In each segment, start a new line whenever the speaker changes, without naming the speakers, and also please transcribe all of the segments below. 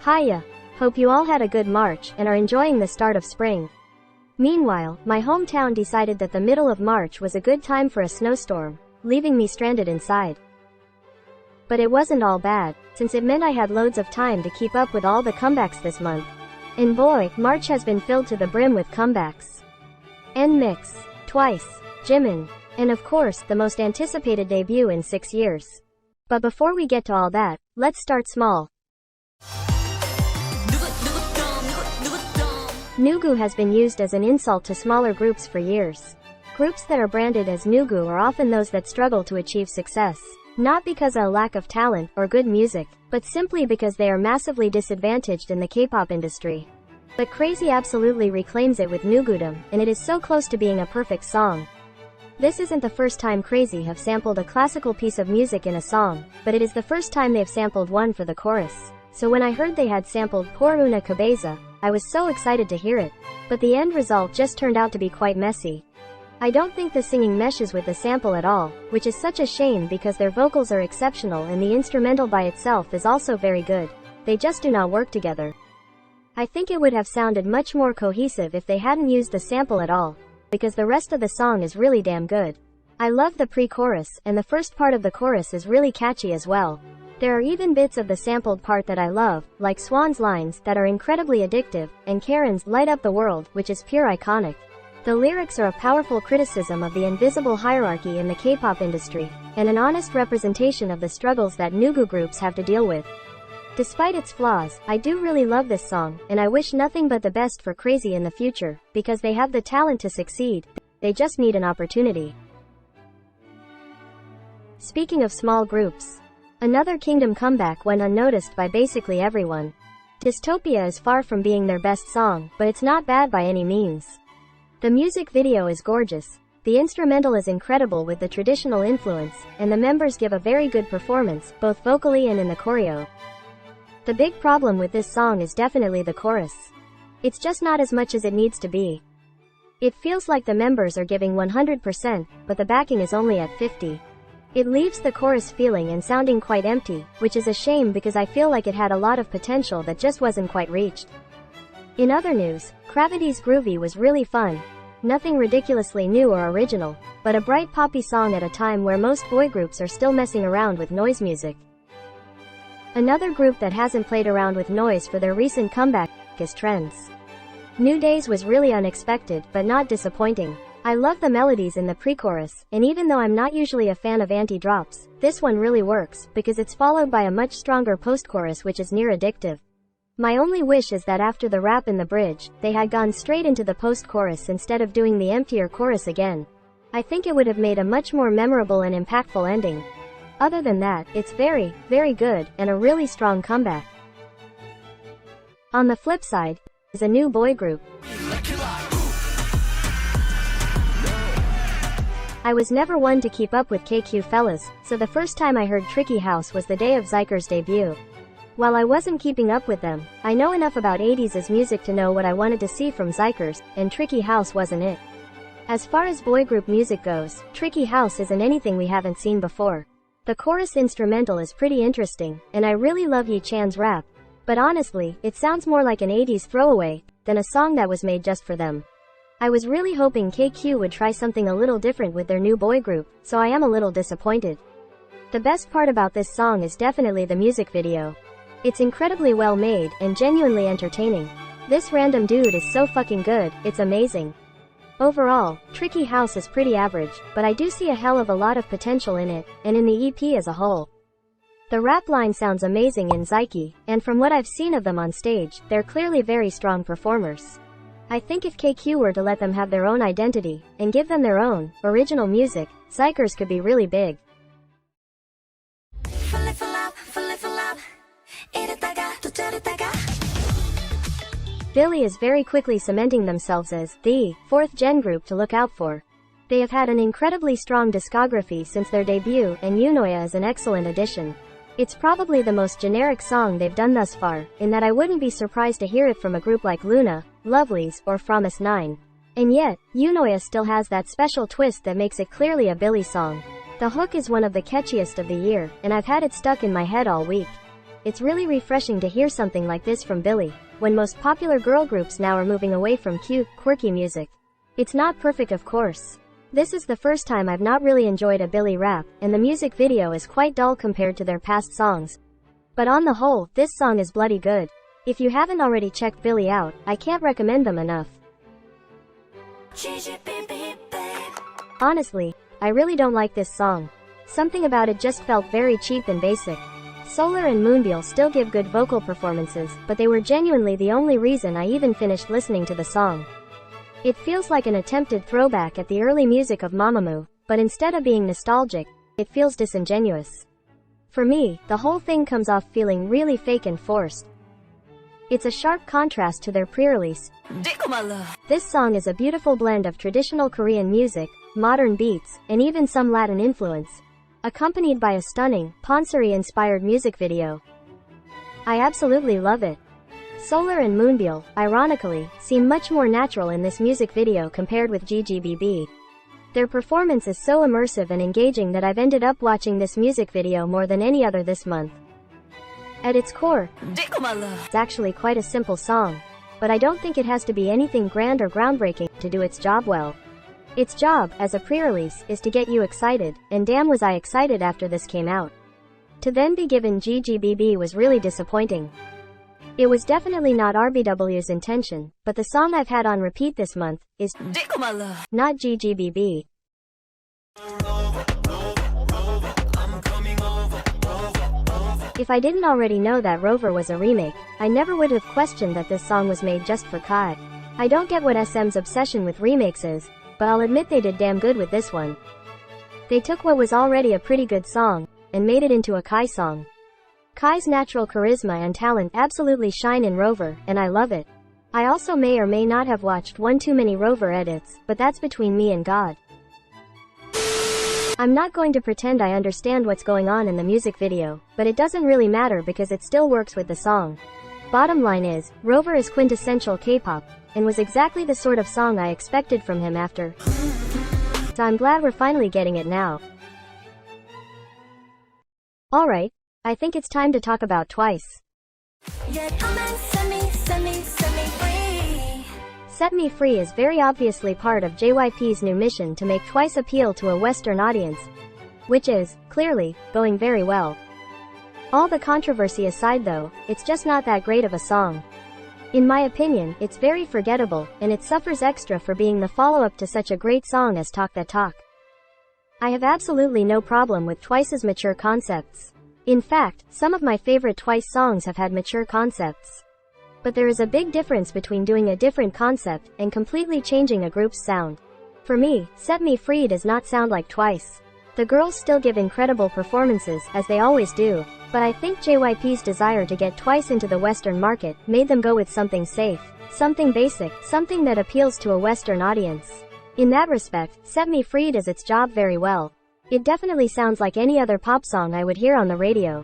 Hiya! Hope you all had a good March and are enjoying the start of spring. Meanwhile, my hometown decided that the middle of March was a good time for a snowstorm, leaving me stranded inside. But it wasn't all bad, since it meant I had loads of time to keep up with all the comebacks this month. And boy, March has been filled to the brim with comebacks. NMIXX, Twice, Jimin, and of course, the most anticipated debut in 6 years. But before we get to all that, let's start small. Nugu has been used as an insult to smaller groups for years. Groups that are branded as Nugu are often those that struggle to achieve success, not because of a lack of talent or good music, but simply because they are massively disadvantaged in the K-pop industry. But Crazy absolutely reclaims it with Nugudom, and it is so close to being a perfect song. This isn't the first time Crazy have sampled a classical piece of music in a song, but it is the first time they've sampled one for the chorus. So when I heard they had sampled Por Una Cabeza, I was so excited to hear it. But the end result just turned out to be quite messy. I don't think the singing meshes with the sample at all, which is such a shame because their vocals are exceptional and the instrumental by itself is also very good. They just do not work together. I think it would have sounded much more cohesive if they hadn't used the sample at all, because the rest of the song is really damn good. I love the pre-chorus, and the first part of the chorus is really catchy as well. There are even bits of the sampled part that I love, like Swan's lines that are incredibly addictive, and Karen's Light Up the World, which is pure iconic. The lyrics are a powerful criticism of the invisible hierarchy in the K-pop industry, and an honest representation of the struggles that Nugu groups have to deal with. Despite its flaws, I do really love this song, and I wish nothing but the best for Crazy in the future, because they have the talent to succeed, they just need an opportunity. Speaking of small groups, another Kingdom comeback went unnoticed by basically everyone. Dystopia is far from being their best song, but it's not bad by any means. The music video is gorgeous, the instrumental is incredible with the traditional influence, and the members give a very good performance, both vocally and in the choreo. The big problem with this song is definitely the chorus. It's just not as much as it needs to be. It feels like the members are giving 100%, but the backing is only at 50%. It leaves the chorus feeling and sounding quite empty, which is a shame because I feel like it had a lot of potential that just wasn't quite reached. In other news, Cravity Groovy was really fun. Nothing ridiculously new or original, but a bright poppy song at a time where most boy groups are still messing around with noise music. Another group that hasn't played around with noise for their recent comeback is Trendz New Dayz was really unexpected but not disappointing. I love the melodies in the pre-chorus, and even though I'm not usually a fan of anti-drops, this one really works, because it's followed by a much stronger post-chorus which is near addictive. My only wish is that after the rap in the bridge, they had gone straight into the post-chorus instead of doing the emptier chorus again. I think it would have made a much more memorable and impactful ending. Other than that, it's very, very good, and a really strong comeback. On the flip side, is a new boy group. I was never one to keep up with KQ fellas, so the first time I heard Tricky House was the day of xikers' debut. While I wasn't keeping up with them, I know enough about 80s music to know what I wanted to see from xikers, and Tricky House wasn't it. As far as boy group music goes, Tricky House isn't anything we haven't seen before. The chorus instrumental is pretty interesting, and I really love Yi Chan's rap, but honestly, it sounds more like an 80s throwaway than a song that was made just for them. I was really hoping KQ would try something a little different with their new boy group, so I am a little disappointed. The best part about this song is definitely the music video. It's incredibly well made and genuinely entertaining. This random dude is so fucking good, it's amazing. Overall, Tricky House is pretty average, but I do see a hell of a lot of potential in it, and in the EP as a whole. The rap line sounds amazing in xiki, and from what I've seen of them on stage, they're clearly very strong performers. I think if KQ were to let them have their own identity, and give them their own, original music, xikers could be really big. Billlie is very quickly cementing themselves as the fourth gen group to look out for. They have had an incredibly strong discography since their debut, and Eunoia is an excellent addition. It's probably the most generic song they've done thus far, in that I wouldn't be surprised to hear it from a group like Luna, Lovelyz, or Fromis 9. And yet, Eunoia still has that special twist that makes it clearly a Billlie song. The hook is one of the catchiest of the year, and I've had it stuck in my head all week. it's really refreshing to hear something like this from Billlie, when most popular girl groups now are moving away from cute, quirky music. It's not perfect, of course. This is the first time I've not really enjoyed a Billlie rap, and the music video is quite dull compared to their past songs. But on the whole, this song is bloody good. If you haven't already checked Billlie out, I can't recommend them enough.
GGBB,
Honestly, I really don't like this song. Something about it just felt very cheap and basic. Solar and Moonbyul still give good vocal performances, but they were genuinely the only reason I even finished listening to the song. It feels like an attempted throwback at the early music of Mamamoo, but instead of being nostalgic, it feels disingenuous. For me, the whole thing comes off feeling really fake and forced. It's a sharp contrast to their pre-release. This song is a beautiful blend of traditional Korean music, modern beats, and even some Latin influence, accompanied by a stunning, Ponsari-inspired music video. I absolutely love it. Solar and Moonbyul, ironically, seem much more natural in this music video compared with GGBB. Their performance is so immersive and engaging that I've ended up watching this music video more than any other this month. At its core, it's actually quite a simple song, but I don't think it has to be anything grand or groundbreaking to do its job well. Its job, as a pre-release, is to get you excited, and damn was I excited after this came out. To then be given GGBB was really disappointing. It was definitely not RBW's intention, but the song I've had on repeat this month is not GGBB. If I didn't already know that Rover was a remake, I never would have questioned that this song was made just for Kai. I don't get what SM's obsession with remakes is, but I'll admit they did damn good with this one. They took what was already a pretty good song, and made it into a Kai song. Kai's natural charisma and talent absolutely shine in Rover, and I love it. I also may or may not have watched one too many Rover edits, but that's between me and God. I'm not going to pretend I understand what's going on in the music video, but it doesn't really matter because it still works with the song. Bottom line is, Rover is quintessential K-pop, and was exactly the sort of song I expected from him after. So I'm glad we're finally getting it now. Alright, I think it's time to talk about Twice. Set Me Free is very obviously part of JYP's new mission to make Twice appeal to a Western audience, which is, clearly, going very well. All the controversy aside though, it's just not that great of a song. In my opinion, it's very forgettable, and it suffers extra for being the follow-up to such a great song as Talk That Talk. I have absolutely no problem with Twice's mature concepts. In fact, some of my favorite Twice songs have had mature concepts. But there is a big difference between doing a different concept and completely changing a group's sound. For me, Set Me Free does not sound like Twice. The girls still give incredible performances, as they always do, but I think JYP's desire to get Twice into the Western market made them go with something safe, something basic, something that appeals to a Western audience. In that respect, Set Me Free does its job very well. It definitely sounds like any other pop song I would hear on the radio.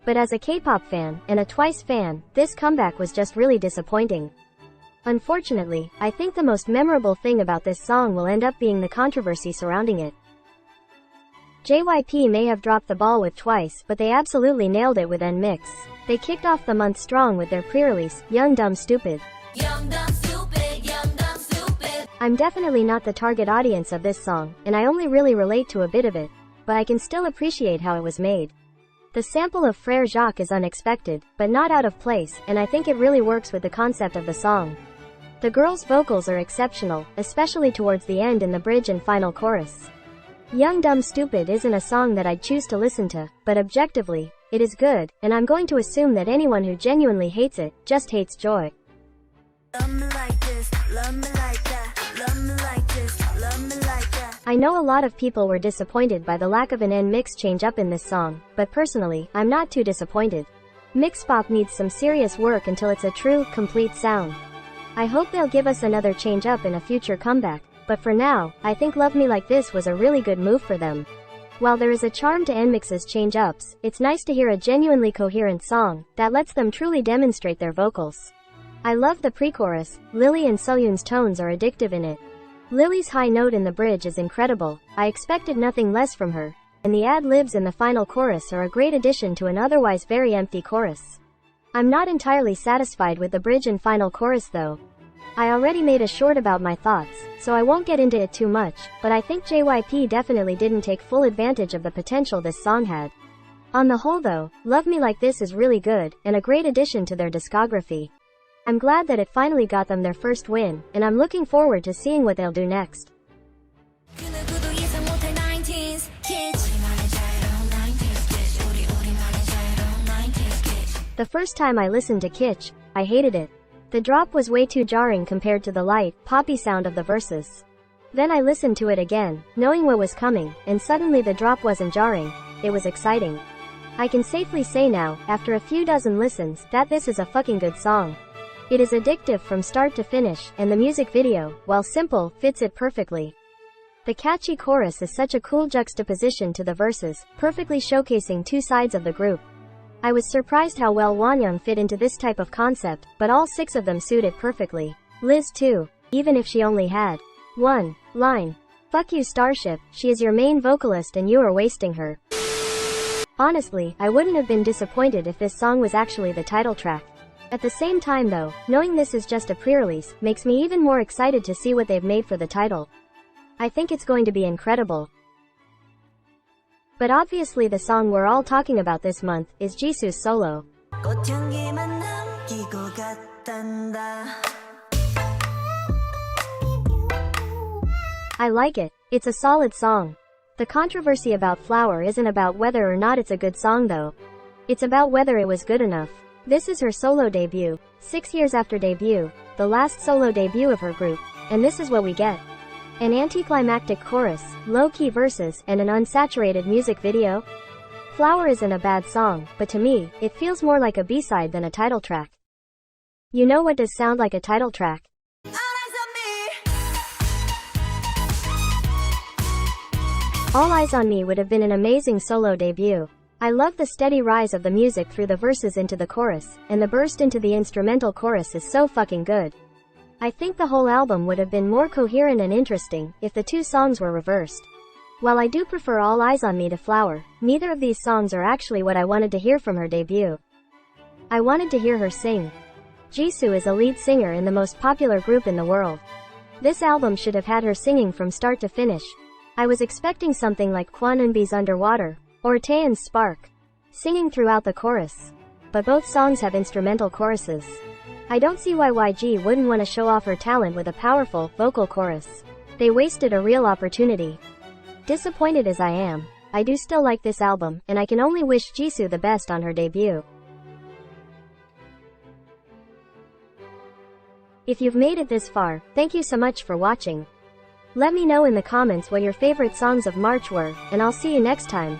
But as a K-pop fan, and a Twice fan, this comeback was just really disappointing. Unfortunately, I think the most memorable thing about this song will end up being the controversy surrounding it. JYP may have dropped the ball with Twice, but they absolutely nailed it with NMIXX. They kicked off the month strong with their pre-release, Young Dumb Stupid.
Young, dumb, stupid, young, dumb, stupid.
I'm definitely not the target audience of this song, and I only really relate to a bit of it, but I can still appreciate how it was made. The sample of Frère Jacques is unexpected, but not out of place, and I think it really works with the concept of the song. The girls' vocals are exceptional, especially towards the end in the bridge and final chorus. Young Dumb Stupid isn't a song that I'd choose to listen to, but objectively, it is good, and I'm going to assume that anyone who genuinely hates it, just hates joy.
Love me like this, love me like that, love me like this, love me like that.
I know a lot of people were disappointed by the lack of an NMIXX change-up in this song, but personally, I'm not too disappointed. Kpop needs some serious work until it's a true, complete sound. I hope they'll give us another change-up in a future comeback, but for now, I think Love Me Like This was a really good move for them. While there is a charm to NMIXX's change-ups, it's nice to hear a genuinely coherent song that lets them truly demonstrate their vocals. I love the pre-chorus. Lily and Seohyun's tones are addictive in it. Lily's high note in the bridge is incredible. I expected nothing less from her, and the ad-libs in the final chorus are a great addition to an otherwise very empty chorus. I'm not entirely satisfied with the bridge and final chorus though. I already made a short about my thoughts, so I won't get into it too much, but I think JYP definitely didn't take full advantage of the potential this song had. On the whole though, Love Me Like This is really good, and a great addition to their discography. I'm glad that it finally got them their first win, and I'm looking forward to seeing what they'll do next. The first time I listened to Kitsch, I hated it. The drop was way too jarring compared to the light, poppy sound of the verses. Then I listened to it again, knowing what was coming, and suddenly the drop wasn't jarring, it was exciting. I can safely say now, after a few dozen listens, that this is a fucking good song. It is addictive from start to finish, and the music video, while simple, fits it perfectly. The catchy chorus is such a cool juxtaposition to the verses, perfectly showcasing two sides of the group. I was surprised how well Wonyoung fit into this type of concept, but all 6 of them suit it perfectly. Liz too, even if she only had one line. Fuck you Starship, she is your main vocalist and you are wasting her. Honestly, I wouldn't have been disappointed if this song was actually the title track. At the same time though, knowing this is just a pre-release, makes me even more excited to see what they've made for the title. I think it's going to be incredible. But obviously the song we're all talking about this month is Jisoo's solo. I like it. It's a solid song. The controversy about Flower isn't about whether or not it's a good song though. It's about whether it was good enough. This is her solo debut, 6 years after debut, the last solo debut of her group, and this is what we get. An anticlimactic chorus, low-key verses, and an unsaturated music video? Flower isn't a bad song, but to me, it feels more like a B-side than a title track. You know what does sound like a title track? All Eyes on Me would have been an amazing solo debut. I love the steady rise of the music through the verses into the chorus, and the burst into the instrumental chorus is so fucking good. I think the whole album would have been more coherent and interesting if the 2 songs were reversed. While I do prefer All Eyes on Me to Flower, neither of these songs are actually what I wanted to hear from her debut. I wanted to hear her sing. Jisoo is a lead singer in the most popular group in the world. This album should have had her singing from start to finish. I was expecting something like Kwon Eunbi's Underwater, or Taeyeon's Spark, singing throughout the chorus. But both songs have instrumental choruses. I don't see why YG wouldn't want to show off her talent with a powerful, vocal chorus. They wasted a real opportunity. Disappointed as I am, I do still like this album, and I can only wish Jisoo the best on her debut. If you've made it this far, thank you so much for watching. Let me know in the comments what your favorite songs of March were, and I'll see you next time.